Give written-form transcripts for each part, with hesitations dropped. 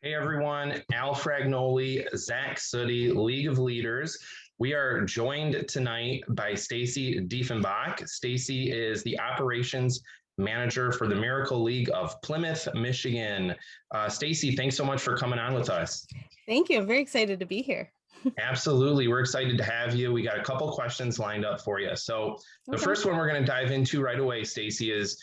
Hey everyone, Al Fragnoli, Zach Sooty, League of Leaders. We are joined tonight by Stacey Diefenbach. Stacey is the operations manager for the Miracle League of Plymouth, Michigan. Stacey, thanks so much for coming on with us. Thank you. I'm very excited to be here. Absolutely. We're excited to have you. We got a couple questions lined up for you. So the Okay. first one we're going to dive into right away, Stacey, is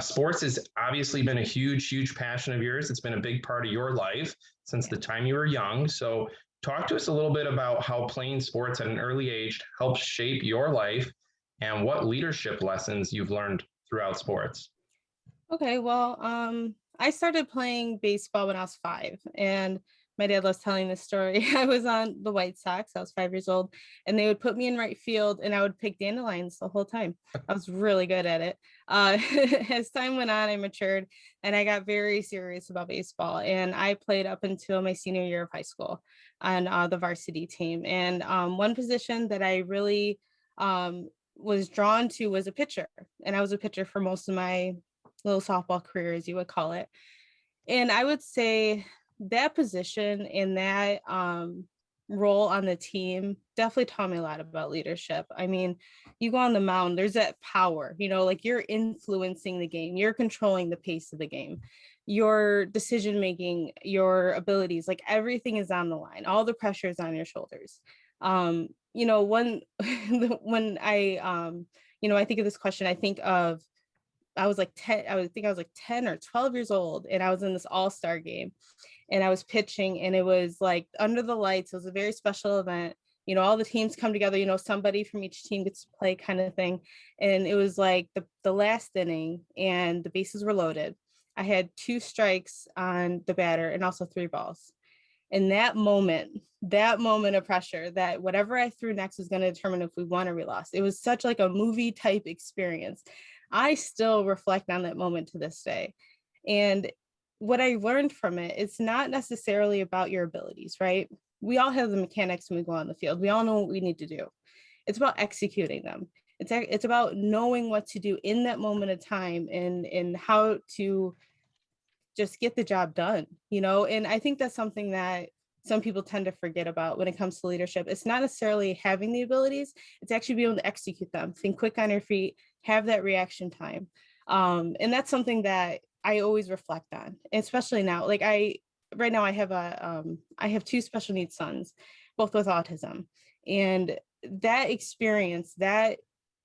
sports has obviously been a huge passion of yours. It's been a big part of your life since the time you were young. So talk to us a little bit about how playing sports at an early age helps shape your life and what leadership lessons you've learned throughout sports. Okay. Well, I started playing baseball when I was 5, and my dad loves telling this story. I was on the White Sox. I was 5 years old, and they would put me in right field, and I would pick dandelions the whole time. I was really good at it. As time went on, I matured, and I got very serious about baseball. And I played up until my senior year of high school on the varsity team. And one position that I really was drawn to was a pitcher, and I was a pitcher for most of my little softball career, as you would call it. And I would say that position and that role on the team definitely taught me a lot about leadership. I mean, you go on the mound, there's that power, like you're influencing the game, you're controlling the pace of the game, your decision making, your abilities, like everything is on the line, all the pressure is on your shoulders. When when I think of this question, I think of I was like 10, I was like 10 or 12 years old, and I was in this all-star game, and I was pitching, and it was like under the lights. It was a very special event. All the teams come together, somebody from each team gets to play kind of thing. And it was like the last inning, and the bases were loaded. I had 2 strikes on the batter and also 3 balls. And that moment of pressure, that whatever I threw next was going to determine if we won or we lost. It was such like a movie type experience. I still reflect on that moment to this day. And what I learned from it, it's not necessarily about your abilities, right? We all have the mechanics when we go on the field. We all know what we need to do. It's about executing them. It's about knowing what to do in that moment of time, and how to just get the job done, and I think that's something that some people tend to forget about when it comes to leadership. It's not necessarily having the abilities, it's actually being able to execute them, think quick on your feet, have that reaction time. And that's something that I always reflect on, especially now. Like right now I have 2 special needs sons, both with autism. And that experience, that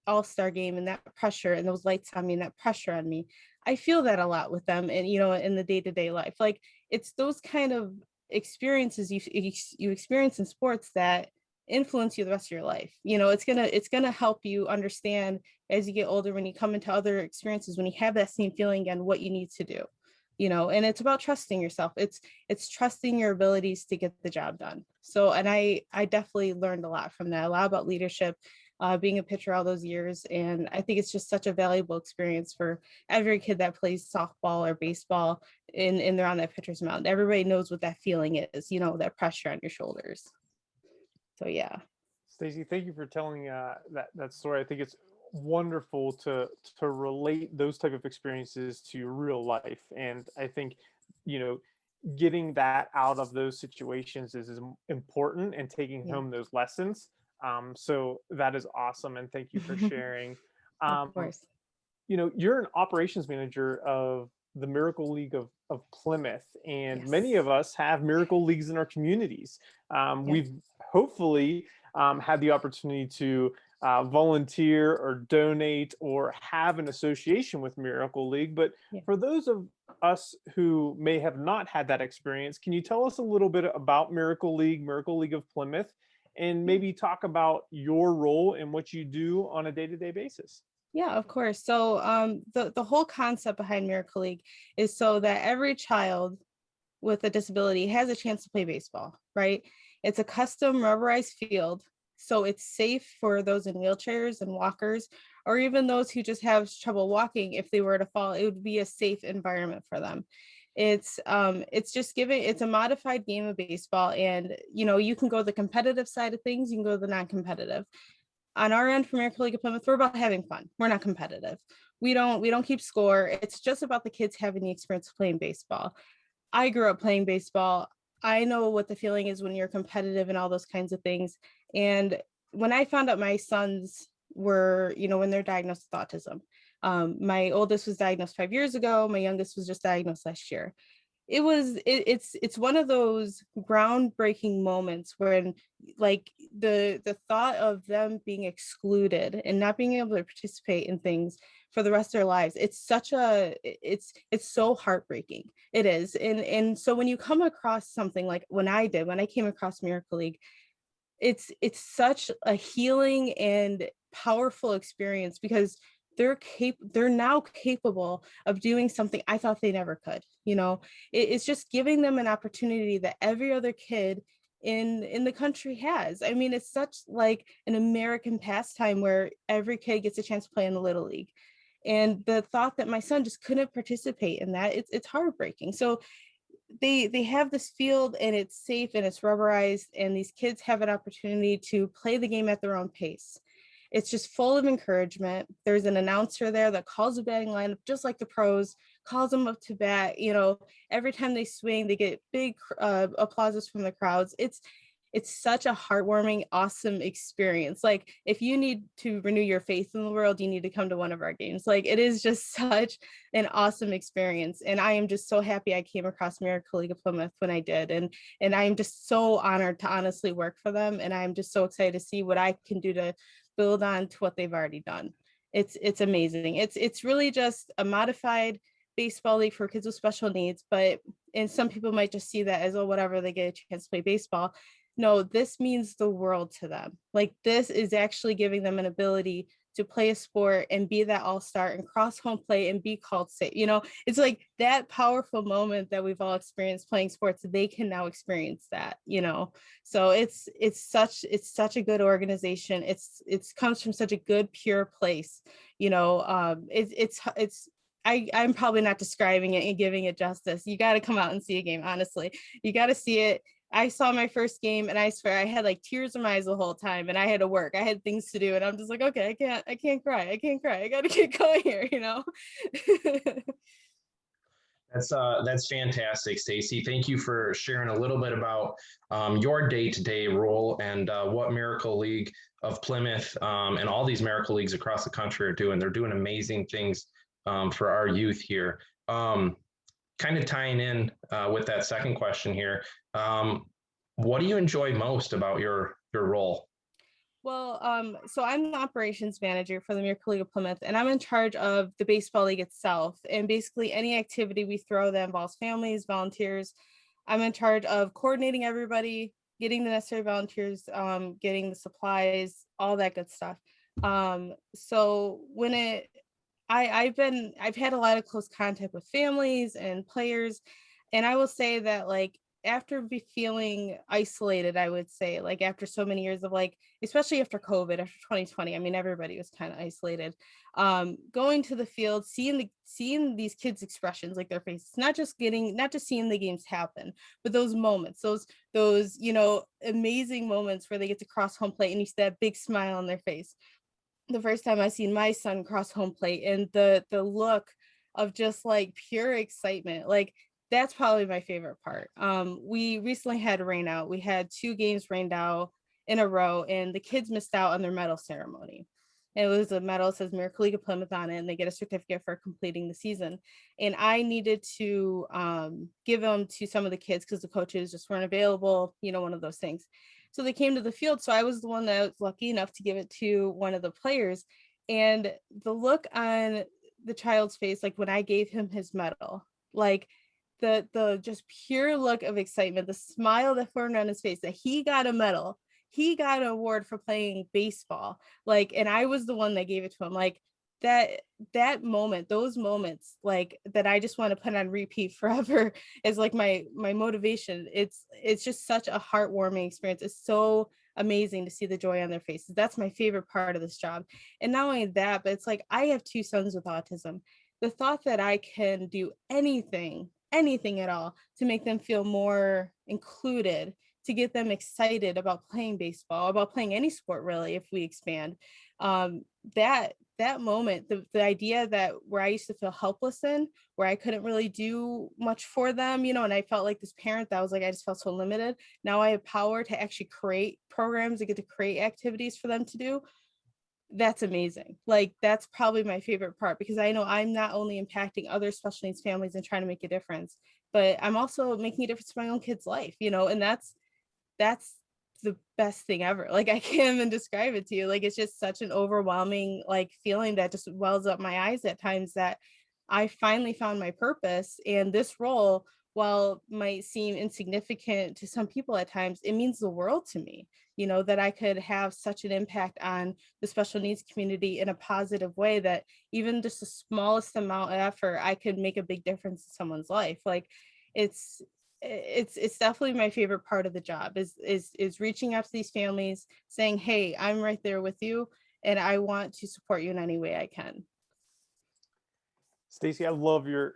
all-star game, and that pressure and those lights on me and that pressure on me, I feel that a lot with them. And in the day-to-day life, like it's those kind of experiences you experience in sports that influence you the rest of your life. It's gonna help you understand as you get older, when you come into other experiences, when you have that same feeling again, what you need to do. And it's about trusting yourself. It's trusting your abilities to get the job done. So, and I definitely learned a lot from that, a lot about leadership, being a pitcher all those years. And I think it's just such a valuable experience for every kid that plays softball or baseball, and they're on that pitcher's mound. Everybody knows what that feeling is, that pressure on your shoulders. So, yeah. Stacey, thank you for telling that story. I think it's wonderful to relate those type of experiences to real life. And I think, getting that out of those situations is important, and taking home those lessons. So that is awesome. And thank you for sharing. Of course. You're an operations manager of the Miracle League of Plymouth, and many of us have Miracle Leagues in our communities. We've hopefully had the opportunity to volunteer or donate or have an association with Miracle League. But for those of us who may have not had that experience, can you tell us a little bit about Miracle League of Plymouth, and maybe talk about your role and what you do on a day-to-day basis? Yeah, of course. So the whole concept behind Miracle League is so that every child with a disability has a chance to play baseball, right? It's a custom rubberized field, so it's safe for those in wheelchairs and walkers, or even those who just have trouble walking. If they were to fall, it would be a safe environment for them. It's a modified game of baseball, and you can go the competitive side of things, you can go the non-competitive. On our end for Miracle League of Plymouth, we're about having fun. We're not competitive. We don't keep score. It's just about the kids having the experience of playing baseball. I grew up playing baseball. I know what the feeling is when you're competitive and all those kinds of things. And when I found out my sons were, when they're diagnosed with autism, my oldest was diagnosed 5 years ago. My youngest was just diagnosed last year. It's one of those groundbreaking moments when, like, the thought of them being excluded and not being able to participate in things for the rest of their lives, it's so heartbreaking. It is. And so when you come across something like when I came across Miracle League, it's such a healing and powerful experience, because they're now capable of doing something I thought they never could. It's just giving them an opportunity that every other kid in the country has. I mean, it's such like an American pastime where every kid gets a chance to play in the Little League. And the thought that my son just couldn't participate in that, it's heartbreaking. So they have this field, and it's safe and it's rubberized, and these kids have an opportunity to play the game at their own pace. It's just full of encouragement. There's an announcer there that calls the batting lineup just like the pros, calls them up to bat. Every time they swing, they get big applauses from the crowds. It's such a heartwarming, awesome experience. Like, if you need to renew your faith in the world, you need to come to one of our games. Like, it is just such an awesome experience. And I am just so happy I came across Miracle League of Plymouth when I did. And I am just so honored to honestly work for them. And I'm just so excited to see what I can do to build on to what they've already done. It's amazing. It's really just a modified baseball league for kids with special needs. And some people might just see that as, oh, whatever, they get a chance to play baseball. No, this means the world to them. Like, this is actually giving them an ability to play a sport and be that all-star and cross home plate and be called safe. It's like that powerful moment that we've all experienced playing sports. They can now experience that. So it's such a good organization. It's comes from such a good, pure place. I'm probably not describing it and giving it justice. You got to come out and see a game. Honestly, you got to see it. I saw my first game, and I swear I had like tears in my eyes the whole time, and I had to work. I had things to do, and I'm just like, okay, I can't cry. I got to get going here, That's fantastic, Stacey. Thank you for sharing a little bit about your day-to-day role and what Miracle League of Plymouth and all these Miracle Leagues across the country are doing. They're doing amazing things for our youth here. Kind of tying in with that second question here, what do you enjoy most about your role? Well, so I'm the operations manager for the Miracle League of Plymouth, and I'm in charge of the baseball league itself. And basically any activity we throw that involves families, volunteers, I'm in charge of coordinating everybody, getting the necessary volunteers, getting the supplies, all that good stuff. So I've had a lot of close contact with families and players, and I will say that, like, after feeling isolated, I would say, like, after so many years of, like, especially after COVID, after 2020, I mean, everybody was kind of isolated. Going to the field, seeing these kids' expressions, like their faces, not just seeing the games happen, but those moments, those amazing moments where they get to cross home plate and you see that big smile on their face. The first time I seen my son cross home plate, and the look of just like pure excitement, like, that's probably my favorite part. We recently had rain out. We had 2 games rained out in a row, and the kids missed out on their medal ceremony. And it was a medal that says Miracle League of Plymouth on it, and they get a certificate for completing the season. And I needed to give them to some of the kids because the coaches just weren't available, one of those things. So they came to the field. So I was the one that was lucky enough to give it to one of the players. And the look on the child's face, like when I gave him his medal, like the just pure look of excitement, the smile that formed on his face, that he got a medal, he got an award for playing baseball, like, and I was the one that gave it to him. Like, that moment, those moments, like, that I just want to put on repeat forever is like my motivation. It's just such a heartwarming experience. It's so amazing to see the joy on their faces. That's my favorite part of this job. And not only that, but it's like, I have 2 sons with autism. The thought that I can do anything at all to make them feel more included, to get them excited about playing baseball, about playing any sport really, if we expand, that moment, the idea that where I used to feel helpless in, where I couldn't really do much for them, you know, and I felt like this parent that was like, I just felt so limited. Now I have power to actually create programs and get to create activities for them to do. That's amazing. Like, that's probably my favorite part, because I know I'm not only impacting other special needs families and trying to make a difference, but I'm also making a difference in my own kid's life, you know, and that's the best thing ever. Like, I can't even describe it to you. Like, it's just such an overwhelming like feeling that just wells up my eyes at times, that I finally found my purpose. And this role, while might seem insignificant to some people at times, it means the world to me, you know, that I could have such an impact on the special needs community in a positive way, that even just the smallest amount of effort, I could make a big difference in someone's life. Like, it's definitely my favorite part of the job, is reaching out to these families, saying, hey, I'm right there with you, and I want to support you in any way I can. Stacey, I love your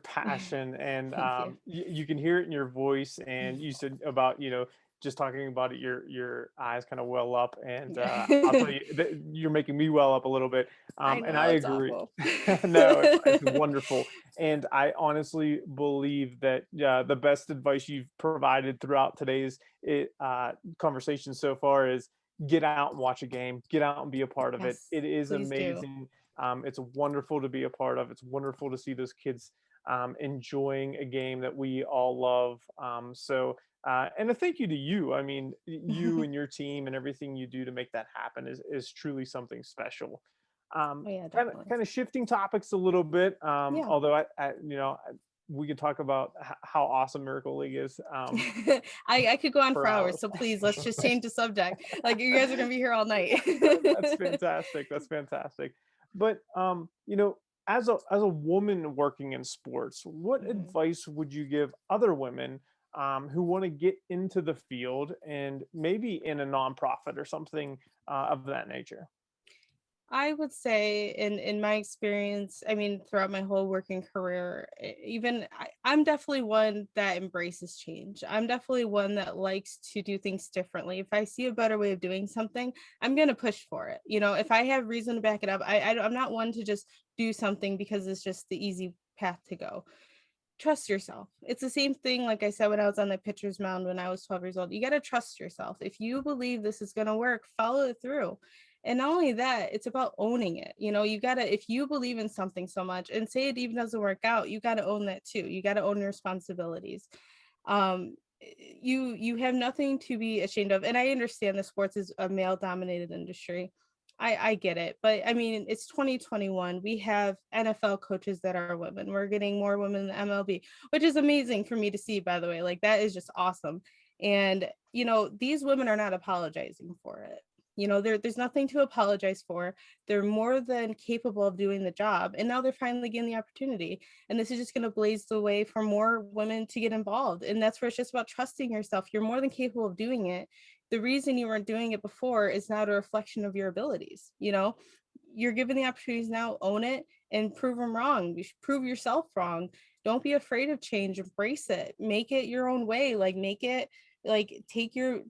passion, and Thank you. you can hear it in your voice. And you said about, just talking about it, your eyes kind of well up, and I'll tell Yeah. you that you're making me well up a little bit. I And know, I it's agree. awful. No, it's wonderful, and I honestly believe that the best advice you've provided throughout today's conversation so far is get out and watch a game, get out and be a part of it. Yes, It is please do. amazing. It's wonderful to be a part of. It's wonderful to see those kids enjoying a game that we all love. And a thank you to you. I mean, you and your team and everything you do to make that happen is truly something special. Oh yeah, Kind of definitely. kind of shifting topics a little bit. Yeah. Although we could talk about how awesome Miracle League is. I could go on For for hours, hours. so please, let's just change the subject. Like, you guys are gonna be here all night. That's fantastic. That's fantastic. But as a woman working in sports, what Mhm. advice would you give other women who want to get into the field and maybe in a nonprofit or something of that nature? I would say, in my experience, I mean, throughout my whole working career, I'm definitely one that embraces change. I'm definitely one that likes to do things differently. If I see a better way of doing something, I'm going to push for it. You know, if I have reason to back it up, I'm not one to just do something because it's just the easy path to go. Trust yourself. It's the same thing, like I said, when I was on the pitcher's mound when I was 12 years old. You got to trust yourself. If you believe this is going to work, follow it through. And not only that, it's about owning it. You know, you got to, if you believe in something so much and say it even doesn't work out, you got to own that too. You got to own your responsibilities. um you have nothing to be ashamed of. And I understand the sports is a male dominated industry. I get it, but I mean, it's 2021. We have NFL coaches that are women. We're getting more women in the MLB, which is amazing for me to see, by the way. Like, that is just awesome. And you know, these women are not apologizing for it. You know, there's nothing to apologize for. They're more than capable of doing the job, and now they're finally getting the opportunity. And this is just going to blaze the way for more women to get involved. And that's where it's just about trusting yourself. You're more than capable of doing it. The reason you weren't doing it before is not a reflection of your abilities. You know, you're given the opportunities now, own it and prove them wrong. You should prove yourself wrong. Don't be afraid of change. Embrace it. Make it your own way. Like, make it, like, take your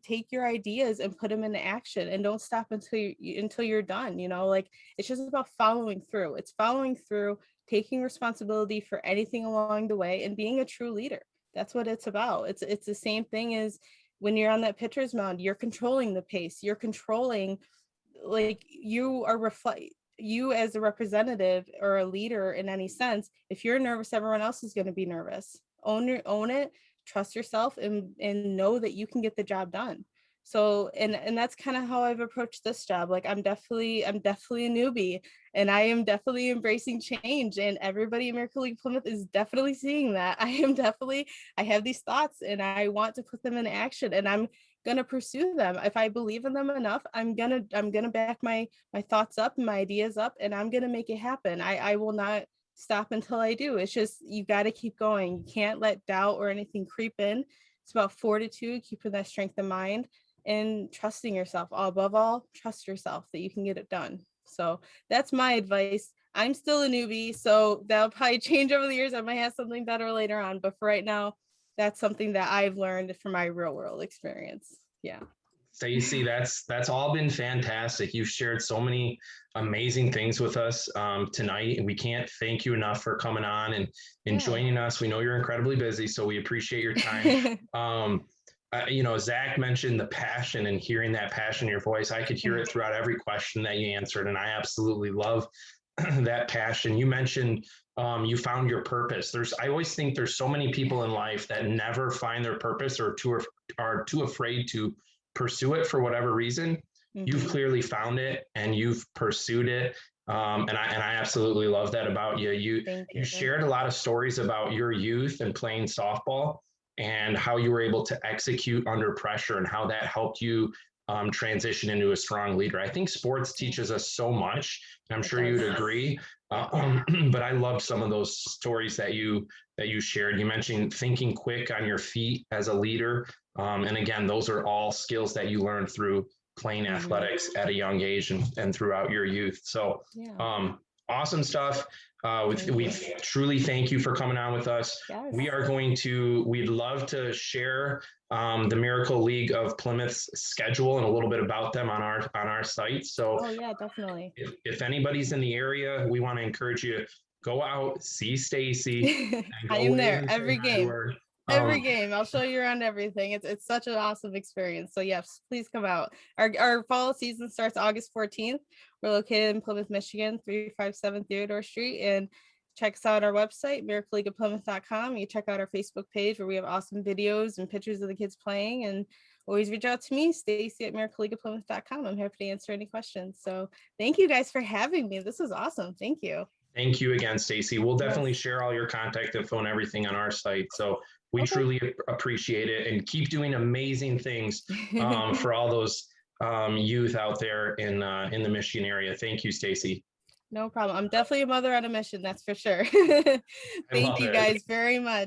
ideas and put them into action, and don't stop until you're done. You know, like, it's just about following through. It's following through, taking responsibility for anything along the way, and being a true leader. That's what it's about. It's the same thing as when you're on that pitcher's mound. You're controlling the pace. You're controlling, like, you as a representative or a leader in any sense. If you're nervous, everyone else is going to be nervous. Own it, trust yourself, and know that you can get the job done. So, and that's kind of how I've approached this job. Like, I'm definitely a newbie, and I am definitely embracing change, and everybody in Miracle League Plymouth is definitely seeing that. I have these thoughts and I want to put them in action, and I'm gonna pursue them. If I believe in them enough, I'm gonna back my thoughts up, my ideas up, and I'm gonna make it happen. I will not stop until I do. It's just, you got to keep going. You can't let doubt or anything creep in. It's about fortitude, keeping that strength of mind, and trusting yourself. All above all, trust yourself that you can get it done. So that's my advice. I'm still a newbie, so that'll probably change over the years. I might have something better later on, but for right now, that's something that I've learned from my real world experience. Yeah. Stacey, that's all been fantastic. You've shared so many amazing things with us tonight, and we can't thank you enough for coming on and joining us. We know you're incredibly busy, so we appreciate your time. Zach mentioned the passion, and hearing that passion in your voice, I could hear it throughout every question that you answered, and I absolutely love that passion. You mentioned you found your purpose. I always think there's so many people in life that never find their purpose or are too afraid to pursue it for whatever reason. You've clearly found it and you've pursued it. And I absolutely love that about you. You shared a lot of stories about your youth and playing softball and how you were able to execute under pressure and how that helped you transition into a strong leader. I think sports teaches us so much, and I'm sure you'd agree. But I love some of those stories that you shared. You mentioned thinking quick on your feet as a leader. And again, those are all skills that you learned through playing athletics at a young age and throughout your youth. So awesome stuff. We truly thank you for coming on with us. Yes. We'd love to share the Miracle League of Plymouth's schedule and a little bit about them on our site. So definitely. If anybody's in the area, we want to encourage you, go out, see Stacey. I am there every game. Every game. I'll show you around everything. It's such an awesome experience. So yes, please come out. Our fall season starts August 14th. We're located in Plymouth, Michigan, 357 Theodore Street. And check us out on our website, miracleleagueofplymouth.com. You check out our Facebook page where we have awesome videos and pictures of the kids playing. And always reach out to me, Stacey at miracleleagueofplymouth.com. I'm happy to answer any questions. So thank you guys for having me. This was awesome. Thank you. Thank you again, Stacey. We'll definitely share all your contact info and everything on our site. So we truly appreciate it, and keep doing amazing things for all those youth out there in the Michigan area. Thank you, Stacey. No problem. I'm definitely a mother on a mission, that's for sure. Thank you guys very much.